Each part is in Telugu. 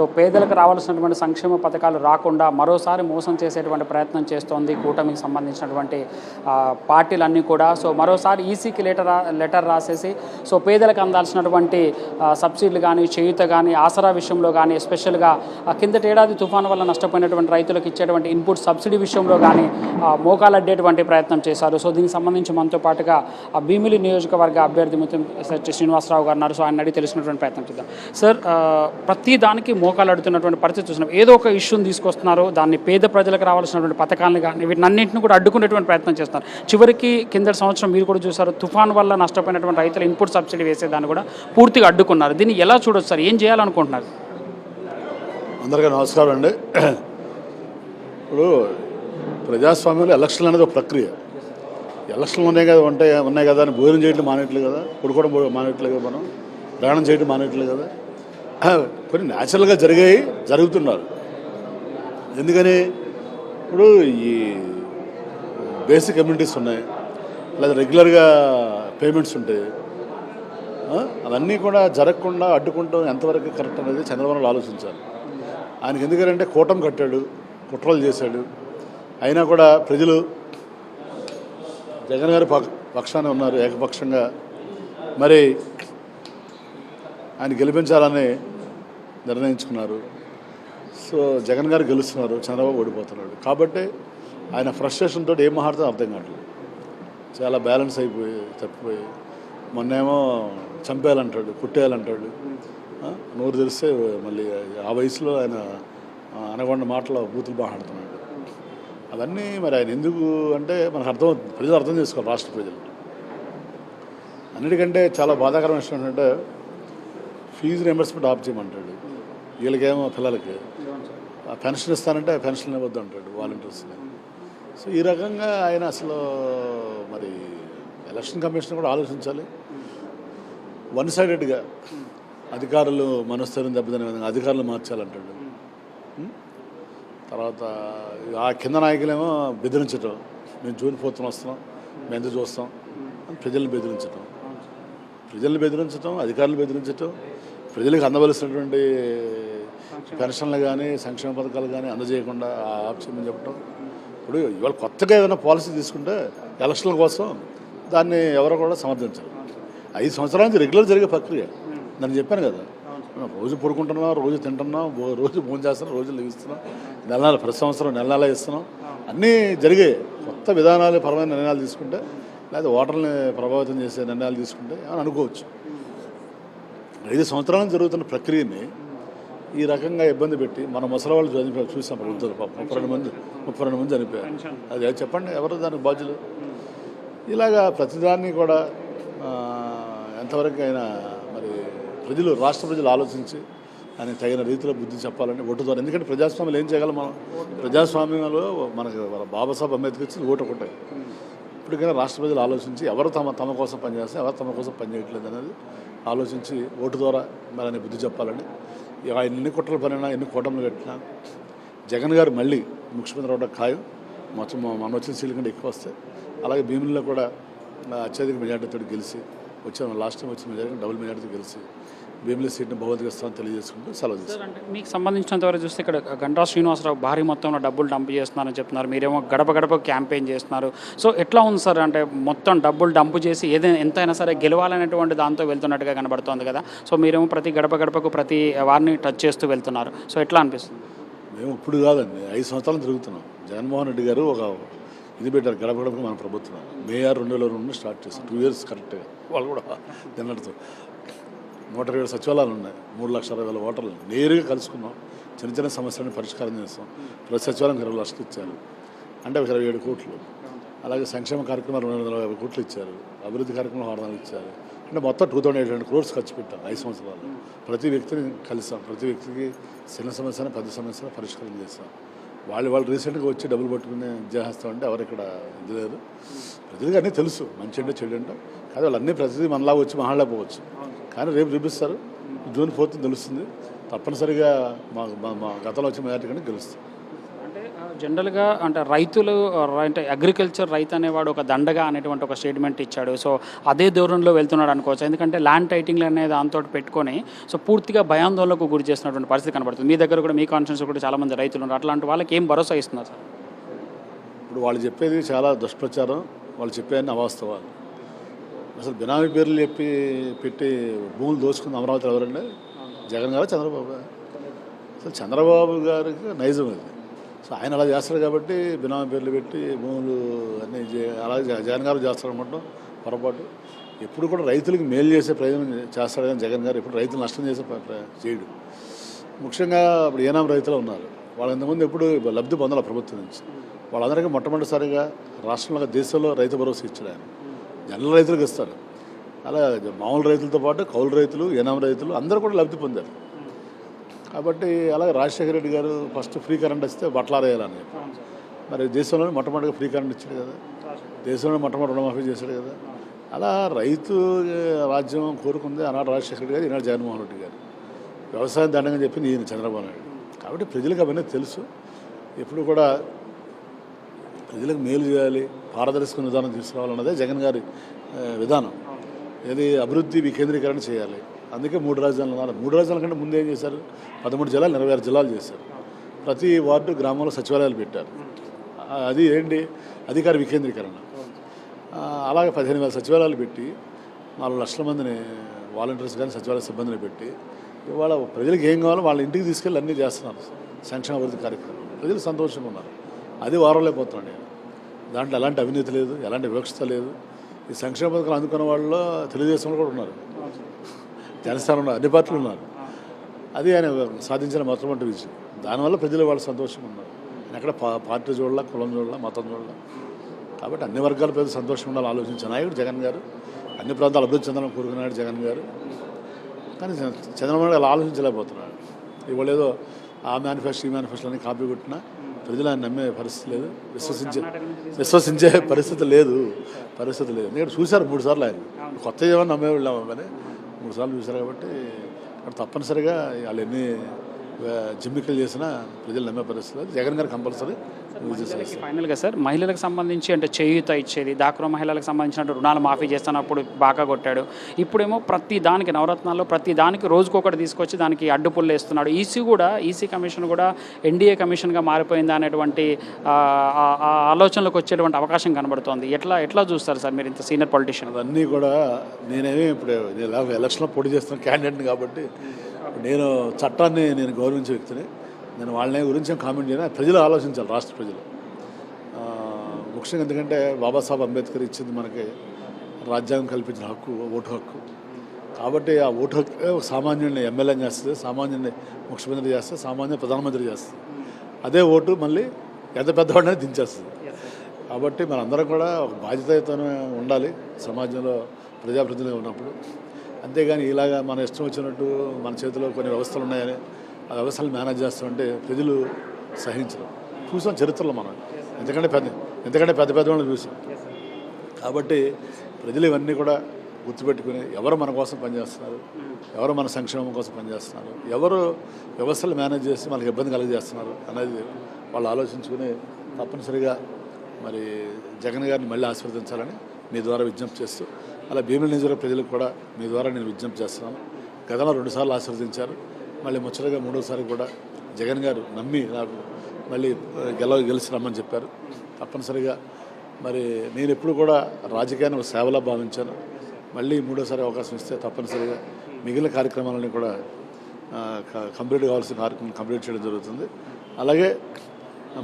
సో పేదలకు రావాల్సినటువంటి సంక్షేమ పథకాలు రాకుండా మరోసారి మోసం చేసేటువంటి ప్రయత్నం చేస్తోంది కూటమికి సంబంధించినటువంటి పార్టీలన్నీ కూడా. సో మరోసారి ఈసీకి లెటర్ రాసేసి సో పేదలకు అందాల్సినటువంటి సబ్సిడీలు కానీ, చేయూత కానీ, ఆసరా విషయంలో కానీ, ఎస్పెషల్గా కిందటి ఏడాది తుఫాను వల్ల నష్టపోయినటువంటి రైతులకు ఇచ్చేటువంటి ఇన్పుట్ సబ్సిడీ విషయంలో కానీ మోకాలడ్డేటువంటి ప్రయత్నం చేశారు. సో దీనికి సంబంధించి మనతో పాటుగా భీమిలి నియోజకవర్గ అభ్యర్థి ముత్తంశెట్టి శ్రీనివాసరావు గారు ఉన్నారు. సో ఆయన అడిగి తెలిసినటువంటి ప్రయత్నం చేద్దాం. సార్, ప్రతి దానికి మోకాలు అడుగుతున్నటువంటి పరిస్థితి చూస్తున్నాం. ఏదో ఒక ఇష్యూని తీసుకొస్తున్నారు, దాన్ని పేద ప్రజలకు రావాల్సినటువంటి పథకాలను కానీ వీటన్నింటిని కూడా అడ్డుకునేటువంటి ప్రయత్నం చేస్తున్నారు. చివరికి కిందటి సంవత్సరం మీరు కూడా చూసారు, తుఫాను వల్ల నష్టపోయినటువంటి రైతులు ఇన్పుట్ సబ్సిడీ వేసేదాన్ని కూడా పూర్తిగా అడ్డుకున్నారు. దీన్ని ఎలా చూడొచ్చు సార్? ఏం చేయాలనుకుంటున్నారు? అందరికీ నమస్కారం అండి. ఇప్పుడు ప్రజాస్వామ్యంలో ఎలక్షన్లు అనేది ఒక ప్రక్రియ. ఎలక్షన్లు ఉన్నాయి కదా అని భోజనం చేయడం మానేయట్లేదు కదా, పడుకోవడం మానేయట్లేదు కదా, మనం ప్రయాణం చేయడం మానేయట్లేదు కదా. కొన్ని న్యాచురల్గా జరుగుతున్నారు. ఎందుకని ఇప్పుడు ఈ బేసిక్ కమ్యూనిటీస్ ఉన్నాయి, లేదా రెగ్యులర్గా పేమెంట్స్ ఉంటాయి, అవన్నీ కూడా జరగకుండా అడ్డుకుంటాం ఎంతవరకు కరెక్ట్ అనేది చంద్రబాబు ఆలోచించాలి. ఆయనకి ఎందుకంటే కూటమి కట్టాడు, కుట్రలు చేశాడు, అయినా కూడా ప్రజలు జగన్ గారి పక్షాన ఉన్నారు ఏకపక్షంగా. మరి ఆయన గెలిపించాలని నిర్ణయించుకున్నారు. సో జగన్ గారు గెలుస్తున్నారు, చంద్రబాబు ఓడిపోతున్నాడు. కాబట్టి ఆయన ఫ్రస్ట్రేషన్ తోటి ఏం మాట్లాడుతుందో అర్థం కావట్లేదు. చాలా బ్యాలెన్స్ తప్పిపోయి మొన్నేమో చంపేయాలంటాడు, కుట్టేయాలంటాడు, నోరు తెరిస్తే మళ్ళీ ఆ వయసులో ఆయన అనగొండ మాటలో బూతులు మాట్లాడుతున్నాడు. అవన్నీ మరి ఆయన ఎందుకు అంటే మనకు ప్రజలు అర్థం చేసుకోవాలి. రాష్ట్ర ప్రజలు అన్నిటికంటే చాలా బాధాకరమైన విషయం ఏంటంటే ఫీజు రియంబర్స్మెంట్ ఆఫ్ చేయమంటాడు. వీళ్ళకేమో పిల్లలకి పెన్షన్ ఇస్తానంటే పెన్షన్ ఇవ్వద్దు అంటాడు వాలంటీర్స్ని. సో ఈ రకంగా ఆయన అసలు మరి ఎలక్షన్ కమిషన్ కూడా ఆలోచించాలి. వన్ సైడెడ్గా అధికారులు మనస్థైర్యం దెబ్బతినే విధంగా అధికారులు మార్చాలంటాడు. తర్వాత ఆ కింద నాయకులేమో బెదిరించటం, మేము జూన్ 4th వస్తున్నాం, మేము ఎంత చూస్తాం అని ప్రజల్ని బెదిరించటం, అధికారులు బెదిరించటం, ప్రజలకు అందవలసినటువంటి పెన్షన్లు కానీ సంక్షేమ పథకాలు కానీ అందజేయకుండా ఆప్షన్ చెప్పటం. ఇప్పుడు ఇవాళ కొత్తగా ఏదైనా పాలసీ తీసుకుంటే ఎలక్షన్ల కోసం దాన్ని ఎవరు కూడా సమర్థించారు. 5 సంవత్సరాల నుంచి రెగ్యులర్ జరిగే ప్రక్రియ. నేను చెప్పాను కదా, రోజు పడుకుంటున్నాం, రోజు తింటున్నాం, రోజు భోజనం చేస్తున్నాం, రోజు లెగిస్తున్నాం, ప్రతి సంవత్సరం నెల ఇస్తున్నాం, అన్నీ జరిగాయి. కొత్త విధానాలు పరమైన నిర్ణయాలు తీసుకుంటే లేదా ఓటర్ని ప్రభావితం చేసే నిర్ణయాలు తీసుకుంటే అని అనుకోవచ్చు. 5 సంవత్సరాల నుంచి జరుగుతున్న ప్రక్రియని ఈ రకంగా ఇబ్బంది పెట్టి మన ముసలి వాళ్ళు చనిపోయారు, చూసాం. 32 మంది చనిపోయారు. అది చెప్పండి, ఎవరు దానికి బాధ్యులు? ఇలాగా ప్రతిదాన్ని కూడా ఎంతవరకు అయినా మరి రాష్ట్ర ప్రజలు ఆలోచించి ఆయన తగిన రీతిలో బుద్ధి చెప్పాలని ఓటు ద్వారా. ఎందుకంటే ప్రజాస్వామ్యంలో ఏం చేయగలం మనం? ప్రజాస్వామ్యంలో మనకి బాబాసాహెబ్ అంబేద్కర్ ఇచ్చింది ఓటు ఒకటే. ఇప్పటికైనా రాష్ట్ర ప్రజలు ఆలోచించి ఎవరు తమ కోసం పనిచేస్తే ఎవరు తమ కోసం పనిచేయట్లేదు అనేది ఆలోచించి ఓటు ద్వారా మరి ఆయన బుద్ధి చెప్పాలని. ఎన్ని కుట్రలు పనినా, ఎన్ని కూటములు కట్టినా జగన్ గారు మళ్ళీ ముఖ్యమంత్రి అవడం ఖాయం. మొత్తం మన వచ్చిన సీట్ల కంటే ఎక్కువ వస్తాయి. అలాగే భీముల్లో కూడా అత్యధిక మెజార్టీతో గెలిచి లాస్ట్ టైం వచ్చిన మెజార్టీ డబుల్ మెజార్టీతో గెలిచి భీమిలి సీట్ని భౌతిక స్థానం తెలియజేసుకుంటూ సెలవు చేస్తారు. అంటే మీకు సంబంధించినంత వరకు చూస్తే ఇక్కడ గంటా శ్రీనివాసరావు భారీ మొత్తంలో డబ్బులు డంప్ చేస్తున్నారని చెప్తున్నారు, మీరేమో గడప క్యాంపెయిన్ చేస్తున్నారు. సో ఎట్లా ఉంది సార్? అంటే మొత్తం డబ్బులు డంప్ చేసి ఎంతైనా సరే గెలవాలనేటువంటి దాంతో వెళ్తున్నట్టుగా కనబడుతోంది కదా. సో మీరేమో ప్రతి గడపకు ప్రతి వారిని టచ్ చేస్తూ వెళ్తున్నారు. సో ఎట్లా అనిపిస్తుంది? మేము ఇప్పుడు కాదండి, 5 సంవత్సరాలు తిరుగుతున్నాం. జగన్మోహన్ రెడ్డి గారు ఒక ఇది పెట్టారు, గడపకు మన ప్రభుత్వం. మే 6, 2002 స్టార్ట్ చేస్తాం. 2 years కరెక్ట్గా. వాళ్ళు కూడా తిన్నట్టుతో 120 సచివాలయాలు ఉన్నాయి, 3,60,000 ఓటర్లు నేరుగా కలుసుకున్నాం. చిన్న సమస్యలను పరిష్కారం చేస్తాం. ప్రతి సచివాలయం 20 లక్షలు ఇచ్చారు, అంటే 27 కోట్లు. అలాగే సంక్షేమ కార్యక్రమాలు 250 కోట్లు ఇచ్చారు, అభివృద్ధి కార్యక్రమాలు 600 ఇచ్చారు. అంటే మొత్తం 2,800 crores ఖర్చు పెట్టాం 5 సంవత్సరాలు. ప్రతి వ్యక్తిని కలిసాం, ప్రతి వ్యక్తికి చిన్న సమస్యను పెద్ద సమస్యను పరిష్కారం చేస్తాం. వాళ్ళు రీసెంట్గా వచ్చి డబ్బులు పట్టుకుని చేస్తామంటే ఎవరు ఇక్కడ ఇది లేదు. ప్రజలకు అన్నీ తెలుసు, మంచి అంటే చెడు అంటే. కాదు వాళ్ళు అన్నీ ప్రతిదీ మనలాగా వచ్చి మాట్లాడకపోవచ్చు, కానీ రేపు చూపిస్తారు. June 4th తెలుస్తుంది. తప్పనిసరిగా మా గతంలో వచ్చే మెజార్టీ కంటే గెలుస్తుంది. అంటే జనరల్గా అంటే రైతులు అంటే అగ్రికల్చర్ రైతు అనేవాడు ఒక దండగా అనేటువంటి ఒక స్టేట్మెంట్ ఇచ్చాడు. సో అదే ధోరణిలో వెళ్తున్నాడు అనుకోవచ్చు. ఎందుకంటే ల్యాండ్ టైటింగ్లు అనేది దాంతో పెట్టుకొని సో పూర్తిగా భయాందోళనకు గురి చేస్తున్నటువంటి పరిస్థితి కనబడుతుంది. మీ దగ్గర కూడా మీ కాన్ఫరెన్స్ కూడా చాలామంది రైతులు ఉన్నారు. అట్లాంటి వాళ్ళకి ఏం భరోసా ఇస్తున్నారు సార్? ఇప్పుడు వాళ్ళు చెప్పేది చాలా దుష్ప్రచారం, వాళ్ళు చెప్పేవన్నీ అవాస్తవాలు. అసలు బినామీ పేర్లు చెప్పి పెట్టి భూములు దోచుకున్న అమరావతి ఎవరండి? జగన్ గారు, చంద్రబాబు. అసలు చంద్రబాబు గారికి నైజం ఇది. సో ఆయన అలా చేస్తాడు కాబట్టి బినామీ పేర్లు పెట్టి భూములు అన్నీ అలాగే జగన్ గారు చేస్తాడు అనుకుంటాం పొరపాటు. ఎప్పుడు కూడా రైతులకు మేలు చేసే ప్రయోజనం చేస్తాడు కానీ జగన్ గారు ఎప్పుడు రైతులు నష్టం చేసే చేయడు. ముఖ్యంగా ఇప్పుడు ఏనాం రైతులు ఉన్నారు, వాళ్ళ ఇంతకుముందు ఎప్పుడు లబ్ధి పొందాలి ప్రభుత్వం నుంచి. వాళ్ళందరికీ మొట్టమొదటిసారిగా రాష్ట్రంలో దేశంలో రైతు భరోసా ఇచ్చాడు ఆయన. జనరల్ రైతులకు ఇస్తారు. అలా మామూలు రైతులతో పాటు కౌలు రైతులు, ఏనాం రైతులు అందరూ కూడా లబ్ధి పొందారు. కాబట్టి అలాగే రాజశేఖర రెడ్డి గారు ఫస్ట్ ఫ్రీ కరెంట్ ఇస్తే బట్టలారేయాలని చెప్పి మరి దేశంలోనే మొట్టమొదటిగా ఫ్రీ కరెంట్ ఇచ్చాడు కదా, దేశంలోనే మొట్టమొదటి రుణమాఫీ చేశాడు కదా. అలా రైతు రాజ్యం కోరుకుంది ఆనాడు రాజశేఖర రెడ్డి గారు, ఈనాడు జగన్మోహన్ రెడ్డి గారు. వ్యవసాయం దండంగా చెప్పి ఈయన చంద్రబాబు నాయుడు. కాబట్టి ప్రజలకు అవన్నీ తెలుసు. ఎప్పుడు కూడా ప్రజలకు మేలు చేయాలి, పారదర్శక విధానం తీసుకురావాలన్నదే జగన్ గారి విధానం. ఇది అభివృద్ధి వికేంద్రీకరణ చేయాలి. అందుకే 3 రాజధానులు ఉన్నారు. 3 రాజధానుల కంటే ముందు ఏం చేశారు? 13 జిల్లాలు 26 జిల్లాలు చేశారు. ప్రతి వార్డు గ్రామంలో సచివాలయాలు పెట్టారు. అది ఏంటి? అధికార వికేంద్రీకరణ. అలాగే 15,000 సచివాలయాలు పెట్టి 4 లక్షల మందిని వాలంటీర్స్ కానీ సచివాలయ సిబ్బందిని పెట్టి ఇవాళ ప్రజలకు ఏం కావాలో వాళ్ళ ఇంటికి తీసుకెళ్ళి అన్నీ చేస్తున్నారు. సంక్షేమ అభివృద్ధి కార్యక్రమం. ప్రజలు సంతోషంగా ఉన్నారు. అది వారంలేకపోతున్నాడు. దాంట్లో ఎలాంటి అవినీతి లేదు, ఎలాంటి వివక్షత లేదు. ఈ సంక్షేమ పథకాలు అందుకున్న వాళ్ళలో తెలుగుదేశంలో కూడా ఉన్నారు, జనసేన ఉన్నారు, అన్ని పార్టీలు ఉన్నారు. అది ఆయన సాధించిన మొట్టమొదటి విజయం. దానివల్ల ప్రజలు వాళ్ళు సంతోషంగా ఉన్నారు. ఆయన ఎక్కడ పార్టీ చూడాల, కులం చూడాల, మతం చూడాల. కాబట్టి అన్ని వర్గాల ప్రజలు సంతోషంగా ఉండాలని ఆలోచించిన నాయకుడు జగన్ గారు. అన్ని ప్రాంతాలు అభివృద్ధి చెందాలని కోరుకున్నాడు జగన్ గారు. కానీ చంద్రబాబు నాయుడు అలా ఆలోచించలేకపోతున్నాడు. ఇవాళ ఏదో ఆ మేనిఫెస్టో ఈ మేనిఫెస్టో అని కాపీ కొట్టినా ప్రజలు ఆయన నమ్మే పరిస్థితి లేదు, విశ్వసించే పరిస్థితి లేదు. నేను చూశారు 3 సార్లు ఆయన. కొత్త ఏమన్నా నమ్మే వెళ్ళాము కానీ 3 సార్లు చూశారు. కాబట్టి అక్కడ తప్పనిసరిగా వాళ్ళు ఎన్ని జిమ్మికలు చేసినా ప్రజలు నమ్మే పరిస్థితి. జగన్ గారు కంపల్సరీ. ఫైనల్గా సార్, మహిళలకు సంబంధించి అంటే చేయూత ఇచ్చేది, డాక్రా మహిళలకు సంబంధించిన రుణాలు మాఫీ చేస్తున్నప్పుడు బాగా కొట్టాడు. ఇప్పుడేమో ప్రతి దానికి నవరత్నాల్లో ప్రతి దానికి రోజుకొకటి తీసుకొచ్చి దానికి అడ్డుపుల్లు వేస్తున్నాడు. ఈసీ కమిషన్ కూడా ఎన్డీఏ కమిషన్గా మారిపోయిందా అనేటువంటి ఆలోచనలకు వచ్చేటువంటి అవకాశం కనబడుతోంది. ఎట్లా చూస్తారు సార్ మీరు ఇంత సీనియర్ పొలిటీషియన్? అన్నీ కూడా నేనేమి ఇప్పుడు ఎలక్షన్లో పోటీ చేస్తున్న క్యాండిడేట్ని కాబట్టి నేను చట్టాన్ని నేను గౌరవించే వ్యక్తిని. నేను వాళ్ళని గురించి కామెంట్ చేయను. ప్రజలు ఆలోచించాలి, రాష్ట్ర ప్రజలు ముఖ్యంగా. ఎందుకంటే బాబాసాహెబ్ అంబేద్కర్ ఇచ్చింది మనకి రాజ్యాంగం కల్పించిన హక్కు, ఓటు హక్కు. కాబట్టి ఆ ఓటు హక్కు సామాన్యుడిని ఎమ్మెల్యేని చేస్తుంది, సామాన్యుడిని ముఖ్యమంత్రి చేస్తుంది, సామాన్య ప్రధానమంత్రి చేస్తుంది. అదే ఓటు మళ్ళీ ఎంత పెద్దవాడిని దించేస్తుంది. కాబట్టి మనందరం కూడా ఒక బాధ్యతతోనే ఉండాలి సమాజంలో ప్రజాప్రతినిధులుగా ఉన్నప్పుడు. అంతేగాని ఇలాగా మన ఇష్టం వచ్చినట్టు మన చేతిలో కొన్ని వ్యవస్థలు ఉన్నాయని ఆ వ్యవస్థలు మేనేజ్ చేస్తామంటే ప్రజలు సహించరు. చూసాం చరిత్రలో మనం, ఎందుకంటే పెద్ద వాళ్ళని చూసాం. కాబట్టి ప్రజలు ఇవన్నీ కూడా గుర్తుపెట్టుకుని ఎవరు మన కోసం పనిచేస్తున్నారు, ఎవరు మన సంక్షేమం కోసం పనిచేస్తున్నారు, ఎవరు వ్యవస్థలు మేనేజ్ చేసి మనకి ఇబ్బంది కలిగజేస్తున్నారు అనేది వాళ్ళు ఆలోచించుకుని తప్పనిసరిగా మరి జగన్ గారిని మళ్ళీ ఆశీర్వదించాలని మీ ద్వారా విజ్ఞప్తి చేస్తూ, అలా భీమిలి నియోజకవర్గ ప్రజలకు కూడా మీ ద్వారా నేను విజ్ఞప్తి చేస్తున్నాను. గతంలో 2 సార్లు ఆశీర్వదించారు, మళ్ళీ ముచ్చటగా 3వ సారి కూడా జగన్ గారు నమ్మి నాకు మళ్ళీ గెలిచి రమ్మని చెప్పారు. తప్పనిసరిగా మరి నేను ఎప్పుడు కూడా రాజకీయాన్ని ఒక సేవలా భావించాను. మళ్ళీ 3వ సారి అవకాశం ఇస్తే తప్పనిసరిగా మిగిలిన కార్యక్రమాలని కూడా కంప్లీట్ కావాల్సిన కార్యక్రమం కంప్లీట్ చేయడం జరుగుతుంది. అలాగే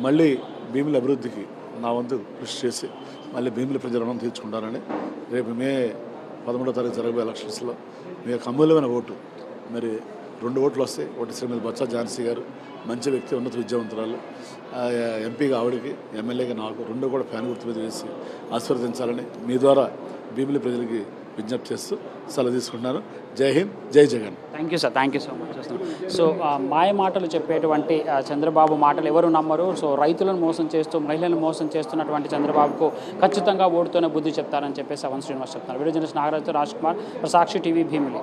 మళ్ళీ భీమిలి అభివృద్ధికి నా వంతు కృషి చేసి మళ్ళీ భీమిలి ప్రజల రుణం తీర్చుకుంటానని రేపు మే 13వ తారీఖు జరగబోయే ఎలక్షన్స్లో మీ యొక్క అమూల్యమైన ఓటు, మరి 2 ఓట్లు వస్తాయి. ఒకటి శ్రీమతి బొత్స ఝాన్సీ గారు, మంచి వ్యక్తి, ఉన్నత విద్యావంతురాలు, ఎంపీగా ఆవిడకి, ఎమ్మెల్యేగా నాకు 2 కూడా ఫ్యాన్ గుర్తు మీద వేసి ఆశీర్వదించాలని మీ ద్వారా భీమిలి ప్రజలకి విజ్ఞప్తి చేస్తూ సెలవు తీసుకుంటున్నాను. Jai Hind, Jai Jagan. Thank you sir, thank you so much. So మాయ మాటలు చెప్పేటువంటి చంద్రబాబు మాటలు ఎవరు నమ్మరు. సో రైతులను మోసం చేస్తూ మహిళలను మోసం చేస్తున్నటువంటి చంద్రబాబుకు ఖచ్చితంగా ఓటుతోనే బుద్ధి చెప్తారని చెప్పేసి అవన్ శ్రీనివాస్ చెప్తున్నారు. వీడియో జర్నలిస్ట్ నాగరాజుతో రాజ్ కుమార్, సాక్షి టీవీ, భీమిలి.